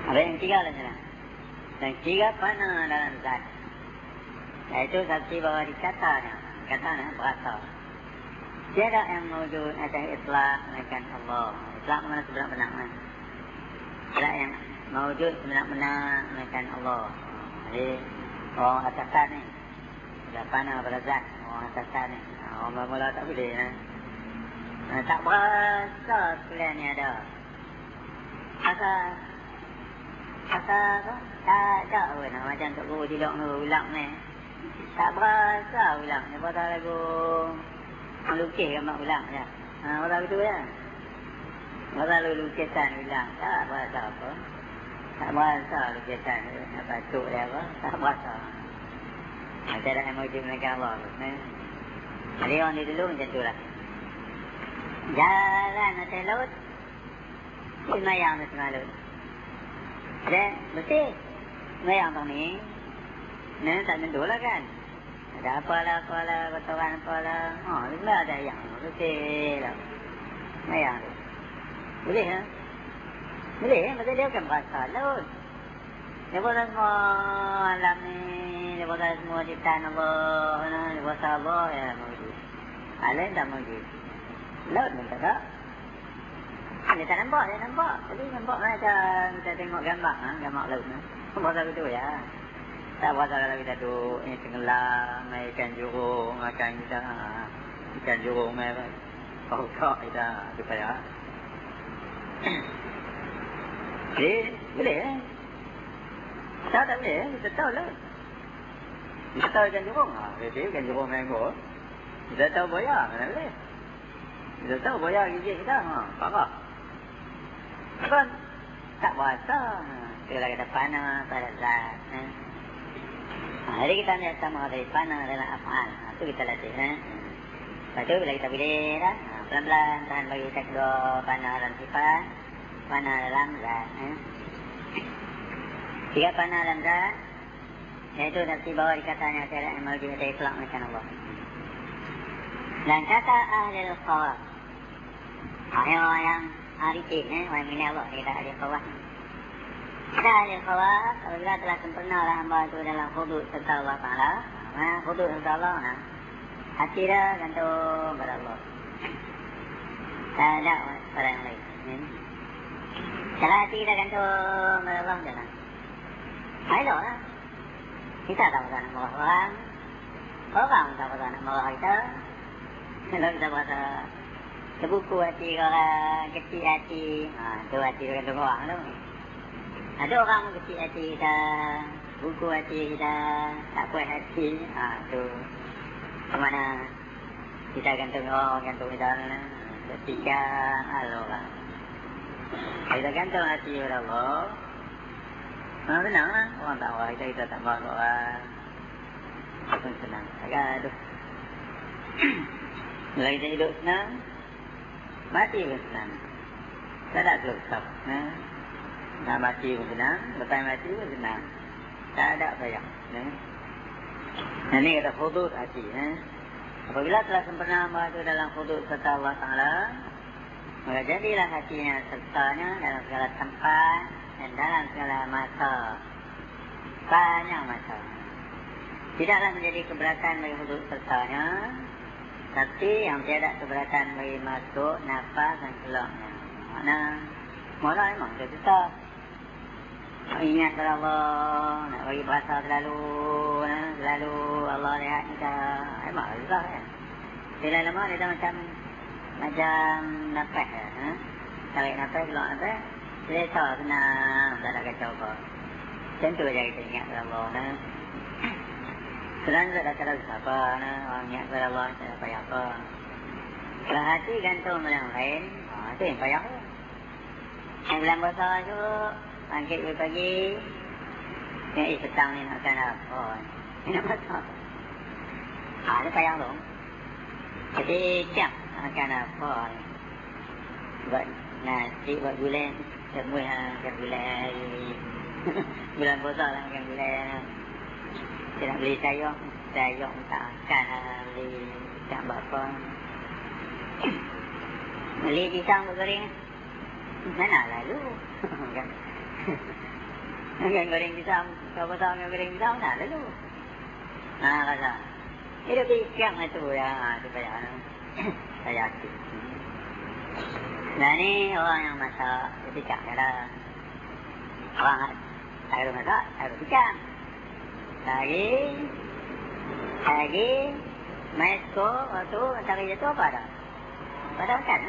Ada yang tiga lah sana. Dan tiga fana dalam zat. Iaitu saksi bahawa dikatanya bahasa. Tiada yang mewujud ada itlaq melainkan Allah. Itlaq mana sebenar-benar. Tiada yang mewujud sebenar-benar melainkan Allah. Jadi orang atasan ni dah fana pada zat. Orang atasan ni orang mula tak boleh. Tak berasa sekalian ni ada. Asal tu tak ada pun macam Tok Guru Dilok ulang ni. Tak berasa ulang. Dia pasal lagu melukis gambar ulang je. Pasal begitu je. Pasal lukisan ulang. Tak berasa apa. Tak berasa lukisan apa tuk dia apa. Tak berasa. Macam ada yang wujud menaikkan Allah tu. Jadi orang dia dulu macam tu lah. Jalan atas laut. Semayang atas laut. Dan bersih. Semayang tang ni. Ni tak tentu lah kan. Ada apalah, kotoran apalah. Sebenarnya ada yang bersih lah. Semayang tu. Boleh ha? Boleh ha? Maksudnya dia bukan bahasa laut. Dia pasal semua alam ni. Dia pasal semua ciptaan Allah. Dia pasal Allah yang mewujud. Alam tak mewujud. Laut pun tak ada. Dia tak nampak, dia nampak. Tapi nampak macam kita tengok gambar, gambar laut ni. Pasal itu ya. Tak pasal kalau kita tu tenggelam, ikan jurung, ikan kita, ikan jurung ni, kau kita, supaya. Boleh eh? Tak boleh, kita tahu lah. Kita tahu ikan jurung, jadi ikan jurung mango. Kita tahu boya, mana boleh? Kita tahu boya gigit kita, parah. Kan tak bahasa. Kalau kita panah pada zat. Jadi kita ambil sama dari panah adalah af'al. Itu kita latih. Lepas tu bila kita pilih dah, pelan-pelan tahan bagi kita kedua panah dalam sifat, panah dalam zat. Tiga panah dalam zat, iaitu nanti bawa dikatanya tiada yang mewujud ada itlaq melainkan Allah. Dan kata ahli al-khawaf, yang arifin, orang ini Allah, kita ahli al-khawaf. Kita ahli al-khawaf, apabila telah sempurnalah hamba itu dalam hudud serta Allah Ta'ala. Hudud serta Allah, hati dah gantung pada Allah. Tak ada pada yang lain. Kalau hati kita gantung pada Allah, jangan. Elok lah. Kita tak berasa nak marah orang. Orang tak berasa nak marah kita. Kalau kita berasa terbuku hati orang, kecil hati. Tu hati gantung orang tu. Ada orang kecil hati kita, buku hati kita, tak puas hati. Tu kemana kita gantung orang, gantung kita. Ketika Allah. Kita gantung hati kepada Allah. Senang lah. Orang tak marah kita tak marah orang. Pun senang. Aduh. Bila kita hidup senang, mati pun senang. Tak ada keluar. Nak mati pun senang, lepas mati pun senang. Tak ada sayang. Ini kata hudud hati. Apabila telah sempurna hamba itu dalam hudud serta Allah Ta'ala, maka jadilah hatinya sertanya dalam segala tempat dan dalam segala masa. Banyak masa. Tidaklah menjadi keberatan bagi hudud sertanya, tapi yang tiada keberatan bagi masuk, nafas dan keluarnya. Mana mula memang dia susah. Ingat pada Allah, nak bagi bahasa selalu Allah lihat kita. Memang susah kan. Bila lama dia dah macam nafas. Tarik nafas, keluar nafas. Selesa senang, tak ada kacau apa. Tentu saja kita ingat pada Allah. Selain tak ada terlalu apa, orang ingat pada Allah, tak ada payah apa. Kalau hati gantung pada yang lain, itu yang payah. Yang bulan puasa tu, bangkit pagi, yang petang ni nak makan apa. Ini nak masak. Itu payah tu. Jadi, jam nak makan apa. Buat nasi, buat gulai. Semua makan gulai. Bulan puasa lah makan gulai. Dia nak beli sayur. Sayur tak makan beli tak apa. Beli pisang bergoreng. Mana lalu? Makan goreng pisang. Kalau puasa makan goreng pisang, mana lalu? Kata. Hidup ikan itu ya. Supaya saya aktif. Nah ni orang yang masak ikan adalah orang saya masak, saya ikan. Lagi mesko waktu cari itu apa dah? Pada kan?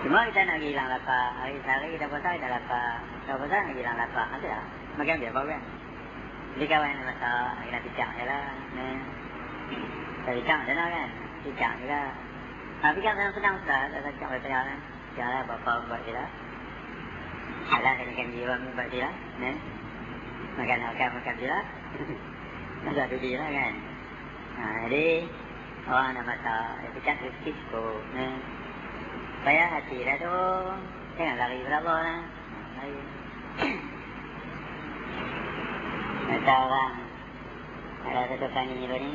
Cuma kita nak hilang lapar. Hari kita puasa kita lapar. Kalau puasa nak hilang lapar. Ada tak? Makan dia apa kan? Jadi kawan yang masak kita ikan je lah. Cari ikan je lah kan? Ikan juga. Tapi kan senang sudah, tak cakap apa kan? Janganlah bapa buat dia lah. Alah kan jiwa buat dia lah. Makan dia lah. Masa tu dia lah kan. Jadi orang nak masak, dia cakap risiko. Payah hati lah tu. Jangan lari berapa lah. Macam orang ada satu kani ni.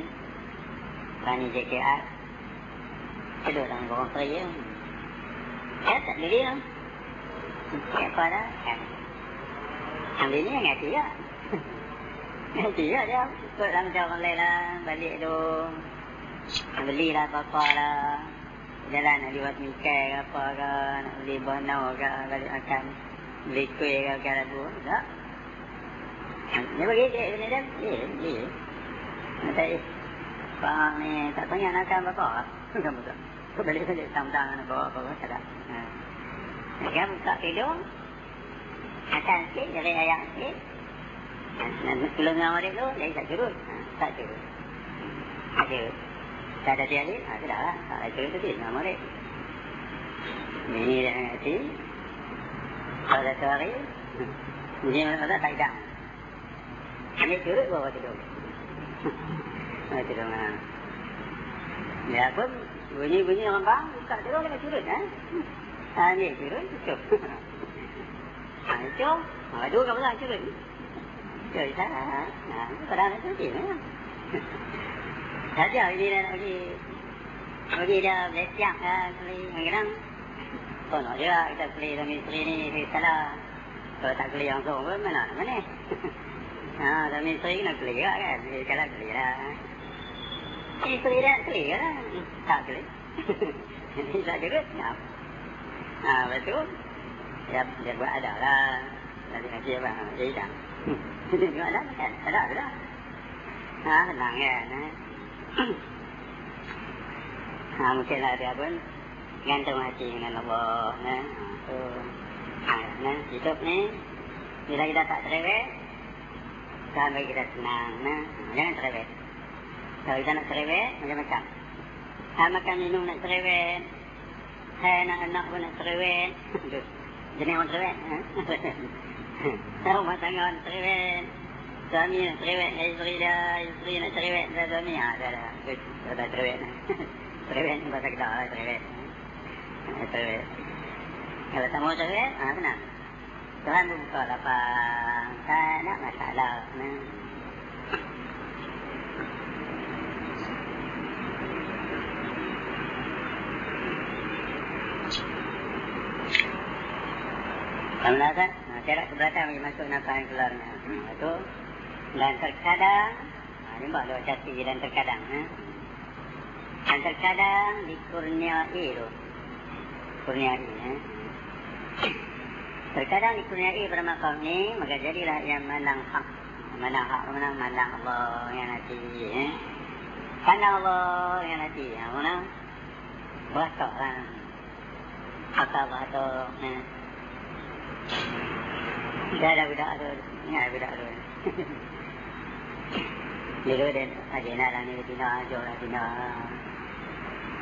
Kani JKR. Kedua dalam orang saya. Saya tak beli lah. Siapa dah? Kan. Yang ini yang ngaji lah. Ngaji lah dia. Ikut lah macam orang lain lah. Balik tu. Belilah apa-apa lah. Jalan nak buat mikai ke apa ke. Nak beli bonau ke. Balik makan. Beli kuih ke lagu. Tak. Dia bagi cik ni dia. Beli. Macam Bang ni tak tanya nak makan apa. Bukan betul. Kau balik saja tang-tang nak bawa apa-apa tak ada. Dia buka tidur. Makan sikit, jadi ayam sikit. Tolong dengan dia tu, dia tak curut. Tak curut. Ada. Tak ada dia ni, tidak lah. Tak ada curut tu dia dengan dia. Ini dia ngaji. Kalau satu hari, ini mana tak ada. Ini curut bawa tidur. Tidur mana. Dia pun bunyi orang bang, buka tidur kena curut. Ni curut, cukup. Hancur, dua kan pasal curut. Curut sana. Padahal itu dia. Saja ini dah nak pergi dah siap beli kadang. Kono dia kita beli dengan isteri ni salah. Kalau tak beli langsung pun mana. Dengan isteri nak beli kan. Kalau beli lah. Isteri dah beli lah. Tak beli. Jadi tak curut. Betul. Dia buat ada lah. Nanti apa? Jadi dah. Dia buat ada kan? Ada dah. Senang kan? Mungkinlah dia pun gantung hati dengan Allah. Hidup ni bila kita tak cerewet, sampai kita senang. Jangan cerewet. Kalau kita nak cerewet, macam-macam. Makan minum nak cerewet. Anak-anak pun nak cerewet. Jenis orang cerewet. Rumah tangga nak cerewet. Suami nak cerewet. Isteri nak cerewet. Suami dah cerewet. Cerewet ni bahasa Kedah lah cerewet. Cerewet. Kalau tak mau cerewet, senang. Tuhan buka lapang. Tak nak masalah. Alhamdulillah kan? Saya tak keberatan bagi masuk nafas yang keluarnya. Itu. Dan terkadang, ini baru cati dan terkadang. Dan terkadang dikurniai tu. Kurniai. Terkadang dikurniai pada makam ni, maka jadilah yang menang hak. Menang hak, menang Allah yang nanti. Pandang Allah yang nanti. Mana? Basok lah. Apa tu? Dah ada budak tu, ingat budak tu. Lalu dia aje nak lah ni Tina, jual Tina.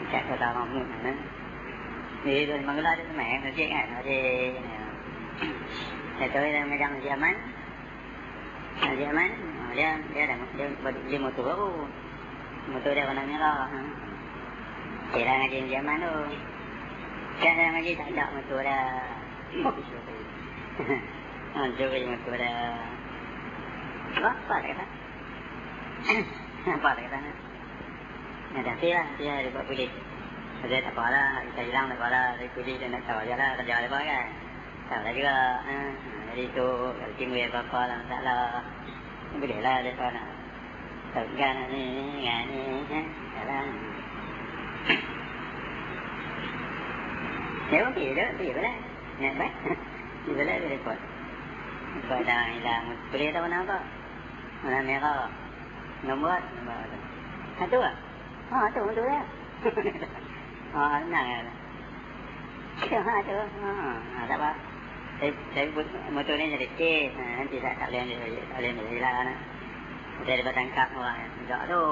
Cak kata kamu mana? Ni tu mangala tu main tu cik kan, aje. Saya tahu dia macam zaman. Zaman dia ada motor baru. Motor dia warna merah. Kira ngaji zaman tu. Kan ngaji tak ada motor dah. Jadi motor dah. Apa kata? Apa kata? Ada dia buat polis. Dia tak apa kita hilang tak apa dari polis dan nak tahu je lah kerja apa kan. Tahu lah juga. Jadi tu kalau timbul apa-apa lah masalah. Boleh lah dia tahu nak. Tahu kan ni. Jalan. Dia pun pergi boleh. Nak baik. Dia boleh dia report. Pada hilang boleh tahu mana apa? Mana merah. Nombor tu. Satu ah? Tu tu dah. Nak lah. Tu. Tak apa. Saya buat motor ni jadi kes. Nanti tak boleh lah. Saya dapat tangkap orang. Budak tu.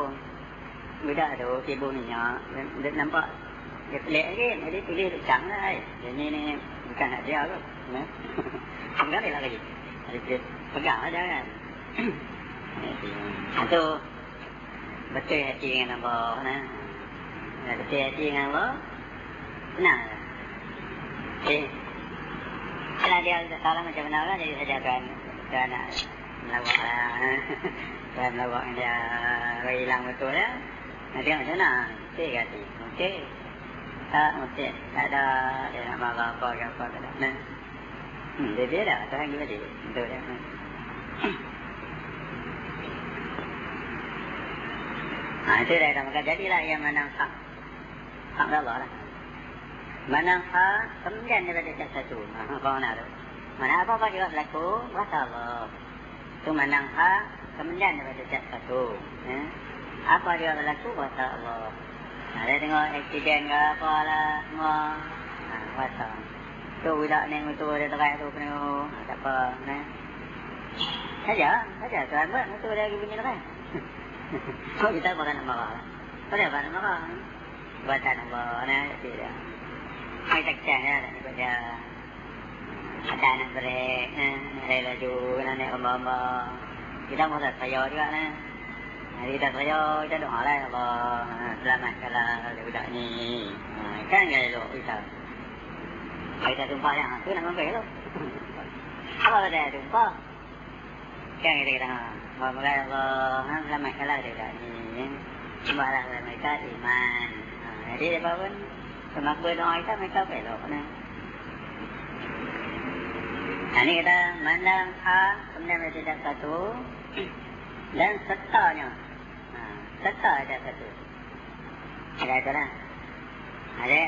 Budak tu sibuk minyak. Dia nampak. Dia pelik lagi. Jadi tulis cang lah. Jadi ni bukan nak dia tu. Pegang dia lah lagi. Dia pegang aja kan. Itu betul hati dengan Allah. Betul hati dengan Allah. Senang. Kalau dia salah macam mana lah, jadi saja kan nak melawak lah. Kan melawak dia hilang betul lah. Nanti macam mana? Okey kata. Okey. Tak okey. Tak ada dia nak marah apa ke apa ke tak. Dia dah. Tuhan juga dia. Betul dia. Itu dah maka jadilah yang menang hak. Hak Allah lah. Menang hak kemudian daripada setiap satu. Kau nak tu. Mana apa-apa juga berlaku, bahasa Allah. Itu menang hak kemudian daripada setiap satu. Apa dia berlaku, bahasa Allah. Ada tengok aksiden ke apa lah, semua. Bahasa. Tu budak ni motor dia terai tu penuh. Tak apa. Saja. Tuan buat motor dia lagi bunyi terai. Kau kita bukan nak marah. Kau dia bukan nak marah. Buatan Allah, tidak. Mai takkan ya, nak dia. Ada nak break, nak laju, nak kembang. Kita mahu saya juga nah. Kita saya, kita doa lah Allah. Selamatkanlah budak ni. Kan enggak elok kita. Kita tumpah yang tu nak ngomong tu. Apa ada tumpah? Kan kita Moga Allah selamatkanlah budak ni. Sembahlah mereka iman. Jadi apa pun semak berdoa kita mereka belok nah. Ini kita mandang hak kemudian tidak satu dan sertanya. Serta ada satu. Ada itu lah. Ada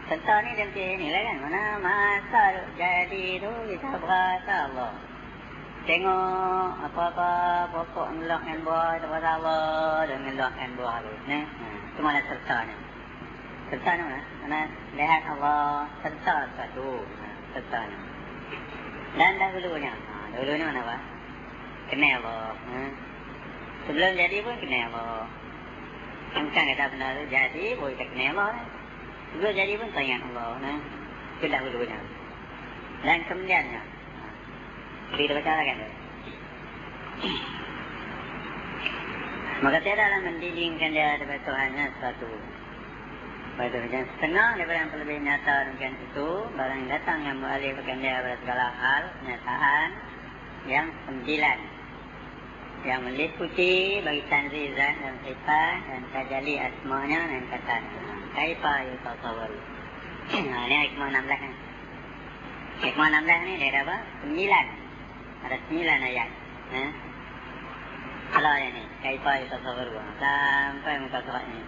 serta ni dia ni lah kan. Mana masa jadi tu kita berasa Allah. Tengok apa-apa pokok ngelak dengan buah itu berasa Allah dan ngelak dengan buah tu. Itu mana serta ni. Serta ni mana lihat Allah serta satu. Serta ni. Dan dahulunya mana apa? Kenal Allah. Sebelum jadi pun kenal Allah. Bukan kata benar tu jadi boleh tak kenal Allah. Sebelum jadi pun sayang Allah. Itu dahulunya. Dan kemudiannya. Kita baca kan. Maka tiadalah mendilingkan dia daripada Tuhannya satu. Macam setengah daripada yang lebih nyata demikian itu, barang datang yang mengalihkan dia pada segala hal, kenyataan yang 9. Yang meliputi bagi tanzizat dan sifat dan tajali asmanya dan katanya. Kaifa yutasawwar. Ini hikmah 16 ni. Hikmah 16 ni dia ada apa? 9. Ada 9 ayat. Kalau yang ni, kaifa yutasawwar. Sampai muka surat ni.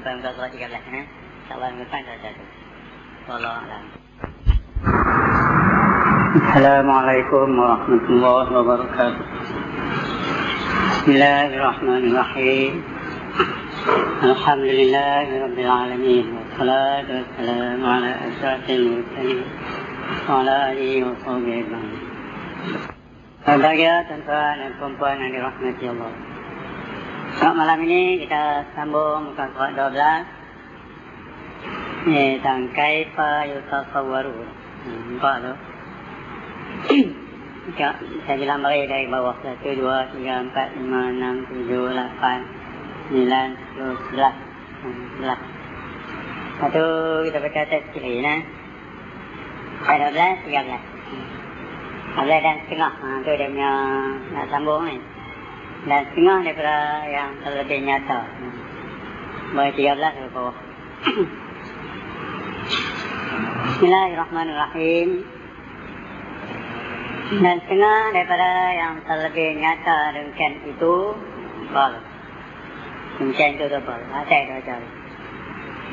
Sampai muka surat 13. InsyaAllah muka saja tu. Wallahualam. Assalamualaikum warahmatullahi wabarakatuh. Bismillahirrahmanirrahim. Alhamdulillahirabbil alamin. الصلاة والسلام على أشرف المرسلين وعلى آله وصحبه أجمعين. Berbahagia tuan-tuan dan puan-puan yang dirahmati Allah. Malam ini kita sambung muka surat 12. Tentang kaifa yutasawwaru. Nampak tu? Saya bilang beri dari bawah 1, 2, 3, 4, 5, 6, 7, 8, 9, 10, 11. 11. Satu kita baca teks kiri nah. 12, 13. 12 dan setengah. Itu dia punya nak sambung ni. Dan setengah daripada yang terlebih nyata. Bagi 13 ke bawah. Bismillahirrahmanirrahim. Dan setengah daripada yang terlebih nyata demikian itu apa? Demikian itu apa? Saya dah baca.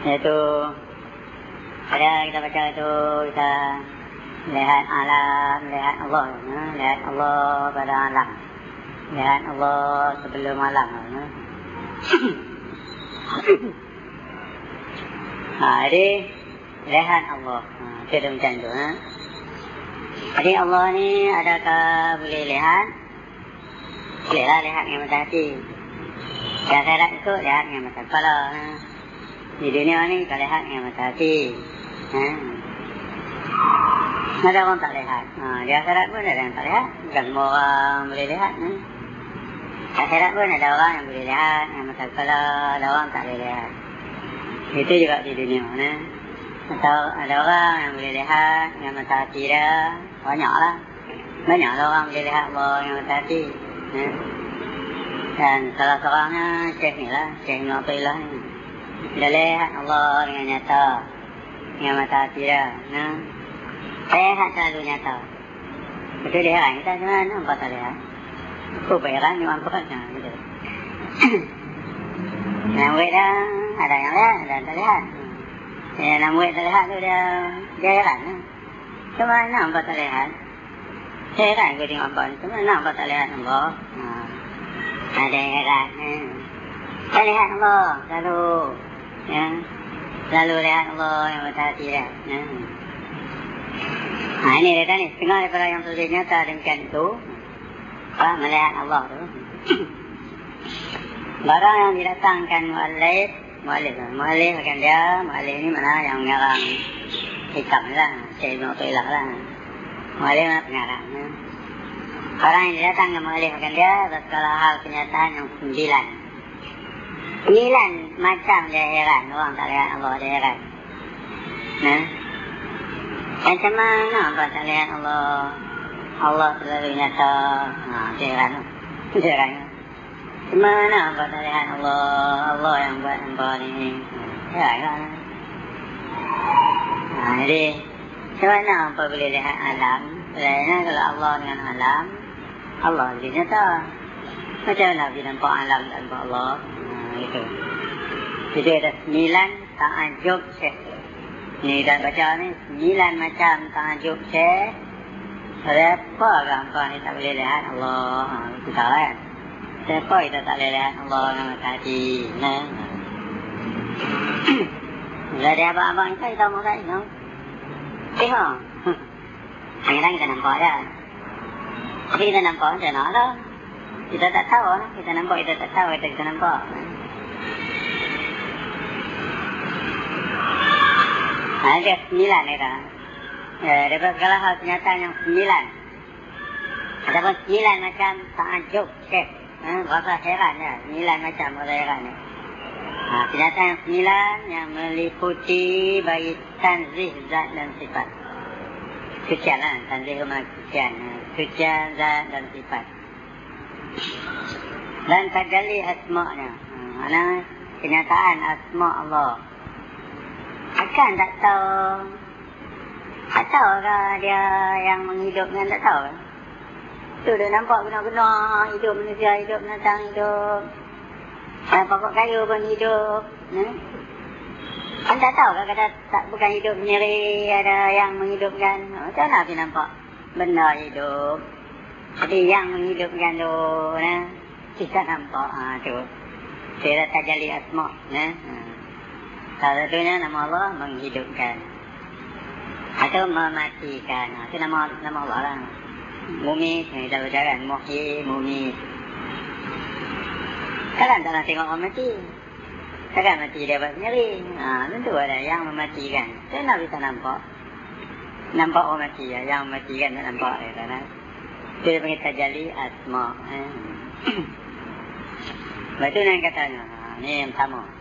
Iaitu ada kita baca itu kita lihat alam, lihat Allah, lihat Allah pada alam, lihat Allah sebelum alam. Jadi lihat Allah, itu macam tu. Jadi Allah ni adakah boleh lihat? Bolehlah lihat dengan mata hati. Di akhirat itu lihat dengan mata kepala. Di dunia ni kita lihat dengan mata hati. Ada orang tak lihat. Di akhirat pun ada yang tak lihat. Bukan semua orang boleh lihat. Di akhirat pun ada orang yang boleh lihat dengan mata kepala. Ada orang tak boleh lihat. Itu juga di dunia. Atau ada orang yang boleh lihat dengan mata hati dia. Banyaklah. Banyaklah orang boleh lihat Allah dengan mata hati. Dan salah seorangnya Syekh ni lah. Syekh Ibn Athaillah ni. Dia lihat Allah dengan nyata. Dengan mata hati dia. Lihat selalu nyata. Betul dia heran. Kita cuma nampak tak lihat. Aku heran ni nampak. Betul. Yang murid dah. Ada yang lihat. Ada yang tak lihat. Yang murid tak lihat tu dia heran. Cuma nampak tak lihat. Saya heran aku tengok nampak ni. Cuma nampak tak lihat Allah. Ada yang heran. Saya lihat Allah. Selalu. Selalu lihat Allah yang mata hati dia. Ini dia ni. Setengah daripada yang terjadi nyata demikian itu. Melihat Allah tu. Barang yang didatangkan mu'alif akan dia. Mu'alif ni mana yang mengarang kitab lah. Syekh Ibn Athaillah lah. Mu'alif mana pengarang. Barang yang didatangkan mu'alif akan dia. Segala hal kenyataan yang 9. 9 macam dia heran. Orang tak lihat Allah dia heran. Macam mana apa tak lihat Allah? Allah selalu nyata. Dia heran. Dia heran. Macam mana apa tak lihat Allah? Allah yang buat hamba ni. Heran lah. Jadi macam mana apa boleh lihat alam? Sebenarnya kalau Allah dengan alam, Allah lebih nyata. Macam mana boleh nampak alam tanpa Allah? Itu. Jadi ada 9 ta'ajub Syekh. Ni dah baca ni 9 macam ta'ajub Syekh. Siapa gambar ni tak boleh lihat Allah? Itu tahu kan? Siapa kita tak boleh lihat Allah dengan mata hati? Bila dia abang-abang kita tahu muka ni. Tengok. Kadang-kadang kita nampak je. Tapi kita nampak macam mana lah. Kita tak tahu lah. Kita nampak, kita tak tahu kita nampak. Ada 9 kita. Daripada segala hal kenyataan yang 9. Ada pun 9 macam ta'ajub Syekh. Rasa heran je. 9 macam rasa heran je. Kenyataan yang 9 yang meliputi bagi tanzih zat dan sifat. Sucian lah. Tanzih rumah sucian. Sucian zat dan sifat. Dan tajalli asma'nya. Mana kenyataan asma' Allah. Akan tak tahu. Tak tahu kah dia yang menghidupkan, tak tahu. Tu dia nampak guna-guna hidup manusia, hidup binatang, hidup. Pokok kayu pun hidup. Kan tak tahu kah kata tak bukan hidup sendiri, ada yang menghidupkan. Macam mana dia nampak benda hidup. Jadi yang menghidupkan tu, kita nampak. Tu. Dia tajalli asma'. Salah satunya nama Allah menghidupkan atau mematikan. Itu nama Allah lah. Mumi, yang kita baca kan, muhyi, mumi. Kalian tak nak tengok orang mati. Takkan mati dia buat sendiri. Tentu ada yang mematikan. Saya nak bisa nampak. Nampak orang mati ya, yang mematikan tak nampak. Itu dia panggil tajalli asma. Lepas tu yang katanya, ni yang sama.